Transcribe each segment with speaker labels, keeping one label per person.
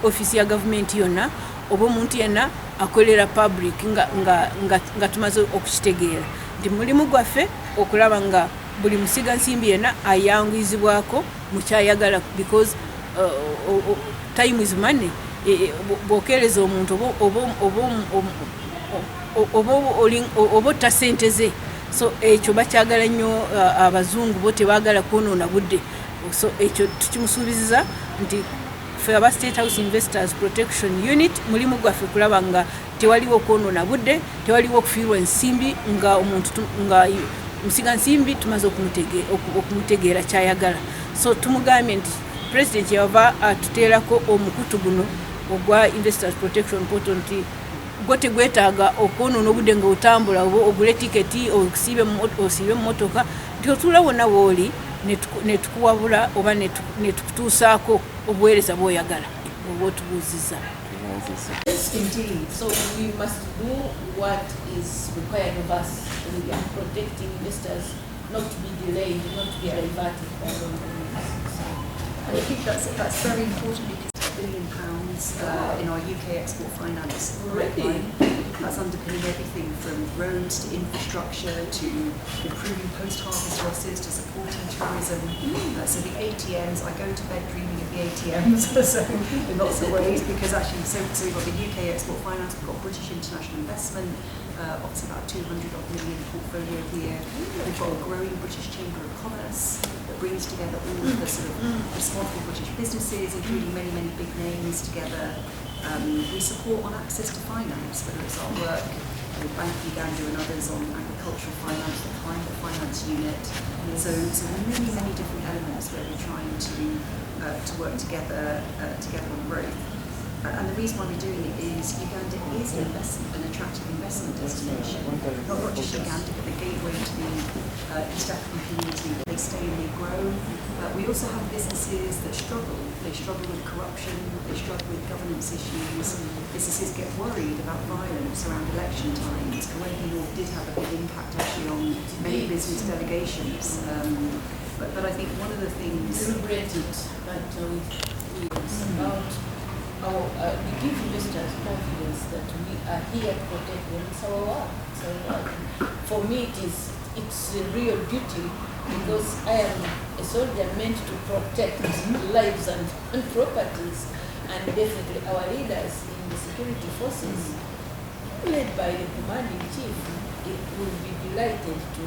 Speaker 1: Office ya government yonna oba omuntu yenna akolera public nga tumaze okukitegeera nti mulimu gwaffe okulaba nga buli musiga nsimbi yenna ayanguyizibwako mu kyayagala because time is money. Bwokereza omuntu oba otta ssente ze, so ekyo bakyagala nnyo abazungu bo tebaagala kwonoona budde, so ekyo tukimusuubiza nti ffe aba State House Investors Protection Unit mulimu gwaffe kulaba nga tewaliwo kwonoona budde, tewaliwo okufiirwa ensimbi nga omuntu nga musiga nsimbi tumaze okumutegeera kyayagala. So tumugambye nti President yava atuteerako omukutu guno ogwa Investors Protection Portal nti gwo tegwetaaga okwonoona obudde nga otambula oba ogule tiketi osiibe mu motoka nti otuula wonna wooli netukuwabula oba netukutuusaako obuweereza bw'oyagala oba otubuuzizza.
Speaker 2: Yes, indeed. So we must do what is required of us. We are protecting investors not to be delayed, not to be diverted by the
Speaker 3: And I think that's very important because £1 billion in our UK export finance pipeline. That's underpinning everything from roads to infrastructure to improving post-harvest losses to supporting tourism. So the ATMs, I go to bed dreaming of the ATMs so in lots of ways because actually, so we've got the UK export finance, we've got British international investment, obviously about 200 million portfolio here. We've got a growing British Chamber of Commerce that brings together all of the sort of responsible British businesses, including many big names together. We support on access to finance, whether it's our work with Bank of Uganda and others on agricultural finance, the climate finance unit. So many different elements where we're trying to work together on growth. And the reason why we're doing it is Uganda is an attractive investment destination. Not just Uganda, but the gateway to the East African community. They stay and they grow. We also have businesses that struggle. They struggle with corruption, they struggle with governance issues. Businesses get worried about violence around election times. Kuwaiti North did have a big impact actually on many business delegations. But I think one of the things...
Speaker 2: Celebrated, but we give investors confidence that we are here to protect them. It's our work. For me, it's a real duty because I am a soldier meant to protect lives and properties, and definitely our leaders in the security forces, led by the commanding chief, will be delighted to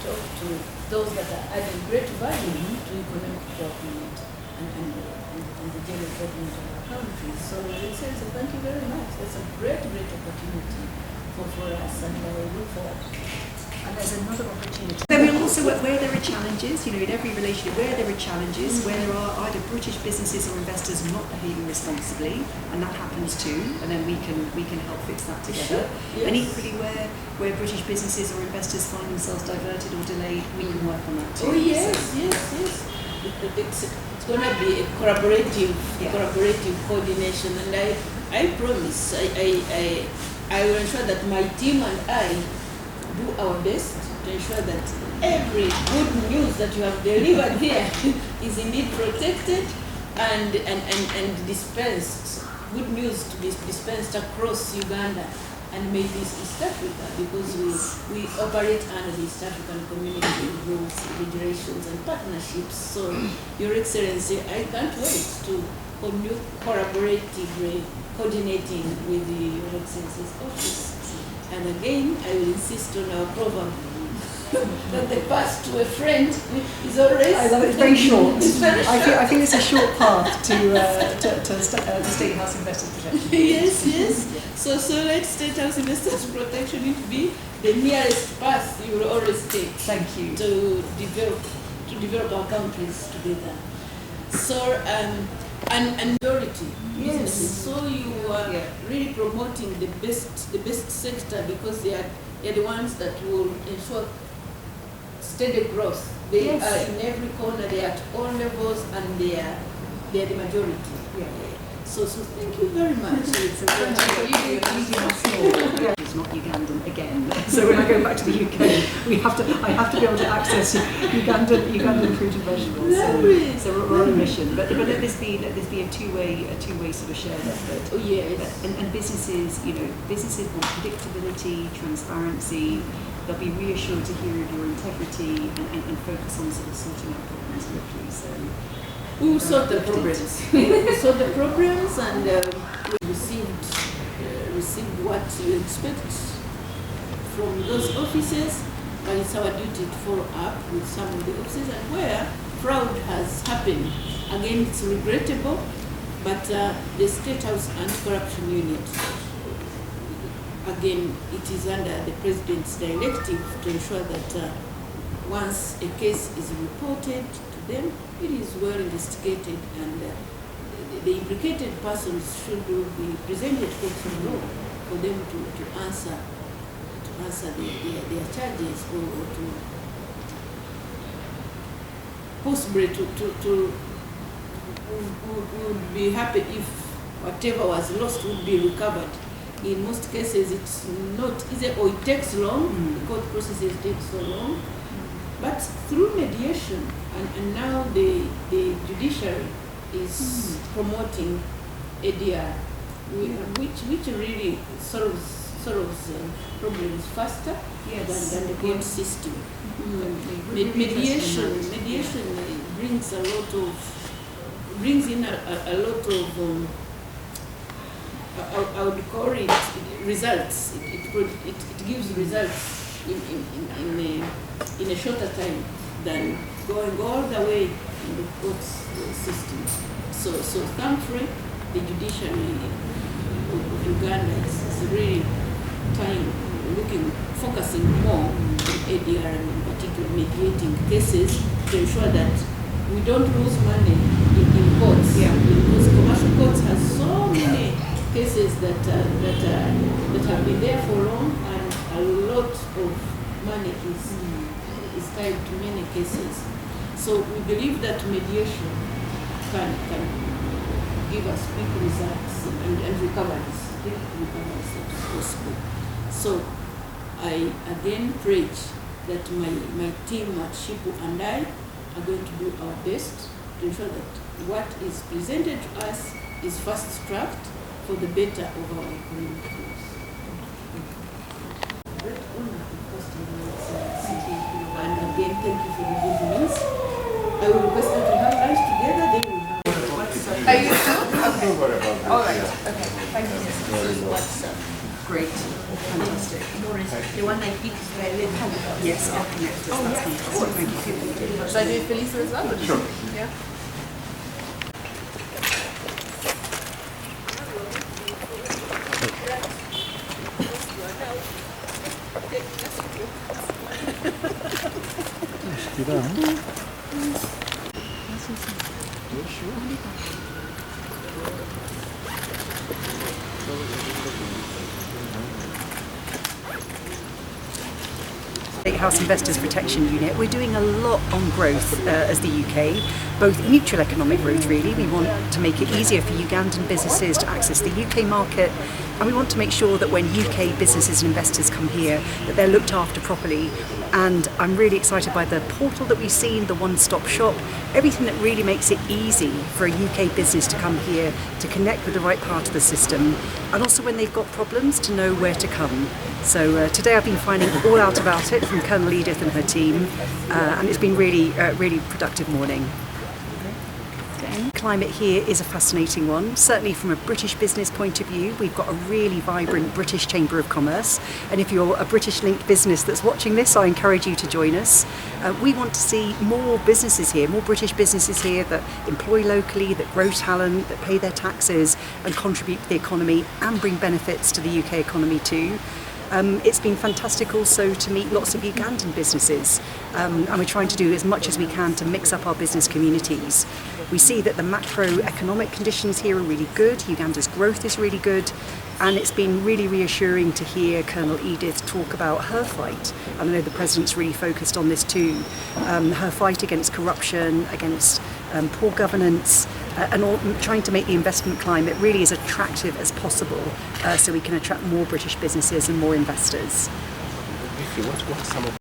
Speaker 2: talk to those that are adding great value to economic development and the general government of our country. So, Excellency, thank you very much. It's a great opportunity for us, and I look forward.
Speaker 3: And there's another opportunity. I mean, also where there are challenges, in every relationship, where there are challenges, where there are either British businesses or investors not behaving responsibly, and that happens too, and then we can help fix that together. Yes. And equally, where British businesses or investors find themselves diverted or delayed, we can work on that too.
Speaker 2: Oh yes, so. yes. It's going to be a collaborative coordination, and I promise I will ensure that my team and I do our best to ensure that every good news that you have delivered here is indeed protected and dispensed. Good news to be dispensed across Uganda and maybe East Africa, because we operate under the East African Community rules, regulations and partnerships. So, Your Excellency, I can't wait to continue collaboratively coordinating with Your Excellency's office. And again, I will insist on our proverb that the path to a friend is always...
Speaker 3: I love it, it's very short.
Speaker 2: It's very short.
Speaker 3: I think it's a short path to the State House Investors Protection.
Speaker 2: Yes. So let State House Investors Protection be the nearest path you will always take.
Speaker 3: Thank you.
Speaker 2: To develop our countries together. So, and majority businesses. So you are really promoting the best sector because they are the ones that will ensure steady growth. They
Speaker 3: Yes.
Speaker 2: are in every corner, they are at all levels, and they are the majority.
Speaker 3: Yeah.
Speaker 2: So thank you very much.
Speaker 3: It's not Ugandan again. So when I go back to the UK, I have to be able to access Ugandan fruit and vegetables. So we're on a mission. But let this be a two-way sort of shared effort.
Speaker 2: Oh, yes.
Speaker 3: And businesses, businesses want predictability, transparency. They'll be reassured to hear of your integrity and focus on sort of sorting out problems quickly. So
Speaker 2: we will sort the problems. We will sort the problems, and we received what you expect from those offices, but it's our duty to follow up with some of the offices, and where fraud has happened. Again, it's regrettable, but the State House Anti-Corruption Unit, again, it is under the President's directive to ensure that once a case is reported to them, it is well investigated, and the implicated persons should be presented to law for them to answer their charges, or to possibly would be happy if whatever was lost would be recovered. In most cases, it's not easy, or it takes long. The court processes take so long. But through mediation, and now the judiciary is promoting ADR, which really solves problems faster than the court system. Mediation brings in a lot of I would call it results. It gives results in a shorter time than going all the way in the court system. So thankfully, the judiciary of Uganda is really focusing more on ADR, and in particular mediating cases to ensure that we don't lose money in courts. Yeah. Because commercial courts have so many cases that have been there for long, and a lot of money is tied to many cases. So we believe that mediation can give us quick results and recoveries if possible. So I again preach that my team at Shipu and I are going to do our best to ensure that what is presented to us is fast-tracked for the better of our economic growth. Great honor to host you, and again, thank you for the good news. I will request that we have lunch together, then we have.
Speaker 4: Are you sure? Okay. All right. Okay. Thank you.
Speaker 3: Great. Fantastic.
Speaker 4: The one I picked is where I live.
Speaker 3: Yes, I'll connect us. That's fantastic. Thank you.
Speaker 4: Should I do Felisa as well?
Speaker 5: Sure.
Speaker 4: Yeah.
Speaker 3: State House Investors Protection Unit, we're doing a lot on growth as the UK, both mutual economic growth really. We want to make it easier for Ugandan businesses to access the UK market, and we want to make sure that when UK businesses and investors come here that they're looked after properly. And I'm really excited by the portal that we've seen, the one-stop shop, everything that really makes it easy for a UK business to come here, to connect with the right part of the system, and also when they've got problems to know where to come. So today I've been finding all out about it from Colonel Edith and her team, and it's been really productive morning. Climate here is a fascinating one, certainly from a British business point of view. We've got a really vibrant British Chamber of Commerce, and if you're a British linked business that's watching this, I encourage you to join us. We want to see more businesses here, more British businesses here that employ locally, that grow talent, that pay their taxes and contribute to the economy and bring benefits to the UK economy too. It's been fantastic also to meet lots of Ugandan businesses, and we're trying to do as much as we can to mix up our business communities. We see that the macroeconomic conditions here are really good, Uganda's growth is really good, and it's been really reassuring to hear Colonel Edith talk about her fight. And I know the President's really focused on this too, her fight against corruption, against poor governance, and trying to make the investment climate really as attractive as possible so we can attract more British businesses and more investors.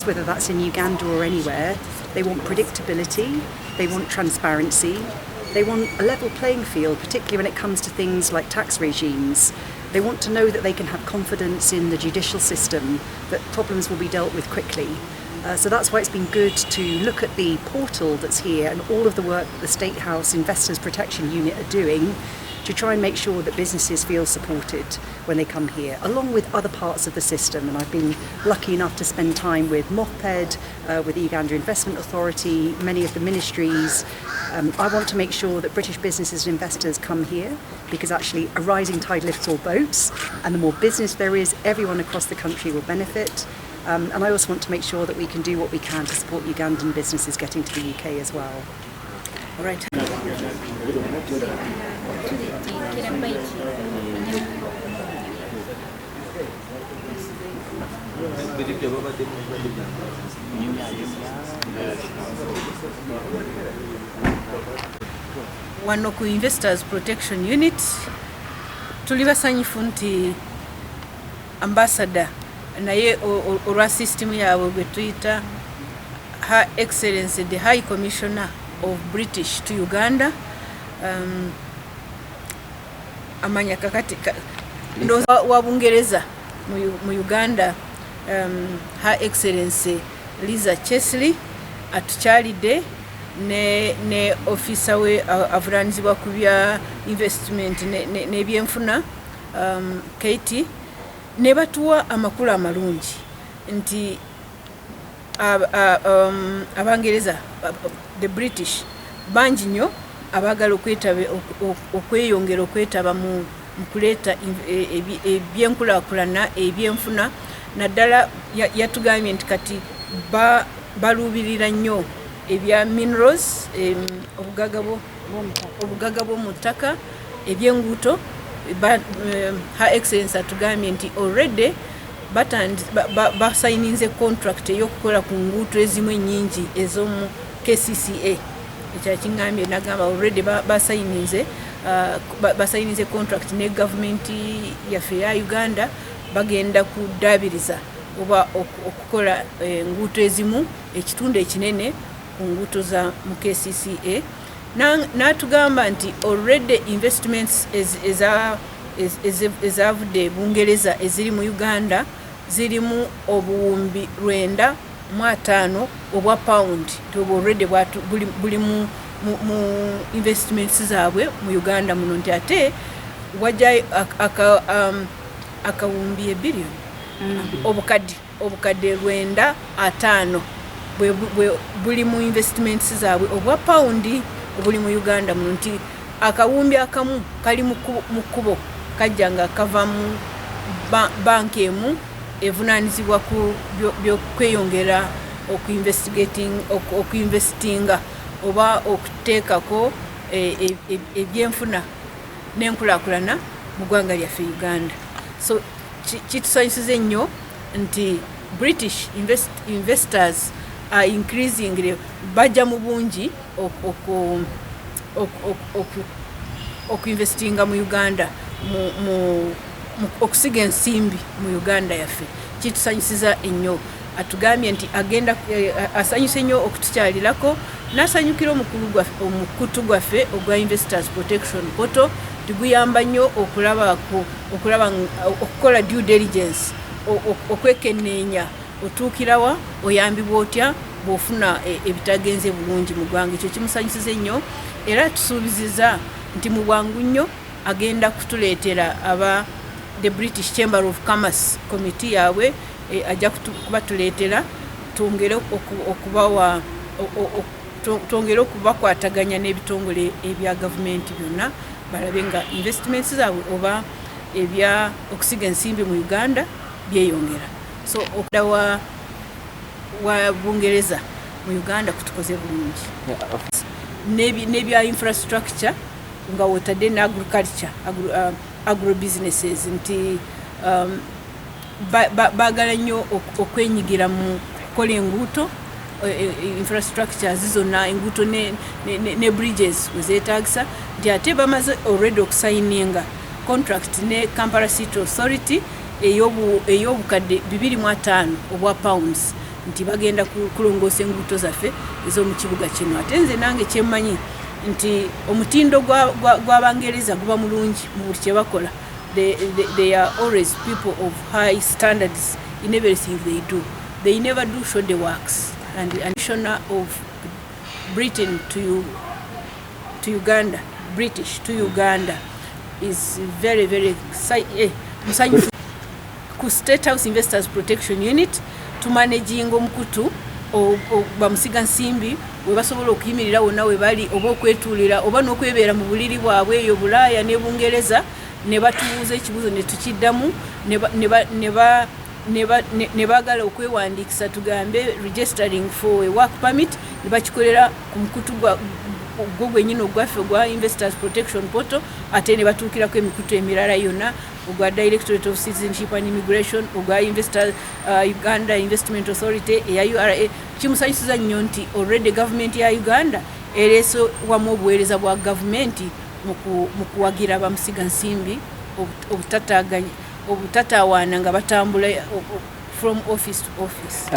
Speaker 3: Whether that's in Uganda or anywhere, they want predictability, they want transparency, they want a level playing field, particularly when it comes to things like tax regimes. They want to know that they can have confidence in the judicial system, that problems will be dealt with quickly. So that's why it's been good to look at the portal that's here and all of the work that the State House Investors Protection Unit are doing to try and make sure that businesses feel supported when they come here, along with other parts of the system. And I've been lucky enough to spend time with MOFPED, with the Uganda Investment Authority, many of the ministries. I want to make sure that British businesses and investors come here because actually a rising tide lifts all boats, and the more business there is, everyone across the country will benefit. And I also want to make sure that we can do what we can to support Ugandan businesses getting to the UK as well.
Speaker 1: All right. Wano ku Investors Protection Unit tuli basanyufu nti ambassador naye olwa system yaabwe gwe tuyita Her Excellency the High Commissioner of British to Uganda, amanya kakati ndoza wa Bungereza mu Uganda, Her Excellency Liza Chesley atukyalidde ne officer we avunaanyizibwa ku bya investment n'ebyenfuna Katie, ne batuwa amakulu amalungi nti Abangereza, the British bangi nnyo abagala okweyongera okwetaba mu kuleeta ebyenkulaakulana ebyenfuna, naddala yatugambye nti kati baluubirira nnyo ebya minerals, obugaga bw'omu ttaka, ebyenguuto. Her Excellency atugambye nti already basayininze contract ey'okukola ku nguuto ezimu ennyingi ez'omu KCCA. Ekyakingambye nagamba already basayininze contract ne gavumenti yaffe ya Uganda, bagenda kudaabiriza oba okukola nguuto ezimu ekitundu ekinene ku nguuto za mu KCCA. N'atugamba nti already investments ezavudde Bungereza eziri mu Uganda zirimu obuwumbi 950 obwa pound, nti already buli mu investments zaabwe mu Uganda muno, nti ate wajja akawumbi ebillion obukadde 950 buli mu investments zaabwe obwa pound obuli mu Uganda muno, nti akawumbi akamu kali mu kkubo kajja nga kava mu banki emu evunaanyizibwa ku byokweyongera okuinvestinga oba okuteekako ebyenfuna n'enkulaakulana mu ggwanga lyaffe Uganda. So kitusanyusiza ennyo nti British investors are increasingly bajja mu bungi okuinvestinga mu Uganda, okusiga ensimbi mu Uganda yaffe. Kitusanyusiza ennyo. Atugambye nti agenda asanyuse nnyo okutukyalirako, n'asanyukira omukutu gwaffe ogwa Investors Protection Portal, tiguyamba nnyo okukola due diligence, okwekenneenya otuukirawa, oyambibwa otya bw'ofuna ebitagenze bulungi mu ggwanga. Ekyo kimusanyusiza ennyo, era tusuubiziza nti mu bwangu nnyo agenda kutuleetera aba the British Chamber of Commerce Committee yaabwe, ajja kubatuleetera twongere okubakwataganya n'ebitongole ebya gavumenti byonna, balabe nga investments zaabwe oba ebya okusiga ensimbi mu Uganda byeyongera. So okula wa Bungereza mu Uganda kutukoze bulungi. Nebya infrastructure nga wotadde na agriculture, agro businesses nti bagala nnyo okwenyigira mu kukola enguuto, infrastructure zizona enguuto ne bridges wezeetagisa nti ate bamaze already okusayininga contract ne Kampala City Authority ey'obukadde 2.5 obwa pounds nti bagenda kulongoosa enguuto zaffe ez'omu kibuga kino. Ate nze nange kyemmanyi nti omutindo gw'Abangereza guba mulungi mu buli kye bakola. They are always people of high standards in everything they do. They never do shoddy works. And the addition of Britain to Uganda, British to Uganda, is very, very musanyufu. Ku State House Investors Protection Unit tumanaging omukutu bamusiga nsimbi we basobola okuyimirira wonna we bali oba okwetuulira oba n'okwebeera mu buliri bwabwe eyo Bulaaya ne Bungereza ne batubuuza ekibuuzo ne tukiddamu ne baagala okwewandiikisa tugambe registering for a work permit ne bakikolera ku mukutu gwo gwennyini ogwaffe ogwa Investors Protection Portal ate ne batuukirako emikutu emirala yonna ogwa Directorate of Citizenship and Immigration ogwa Uganda Investment Authority eya URA. Kimusanyusiza nnyo nti already government ya Uganda ereese wamu obuweereza bwa gavumenti mu kuwagira bamusiga nsimbi obutatawaana nga batambula from office to office.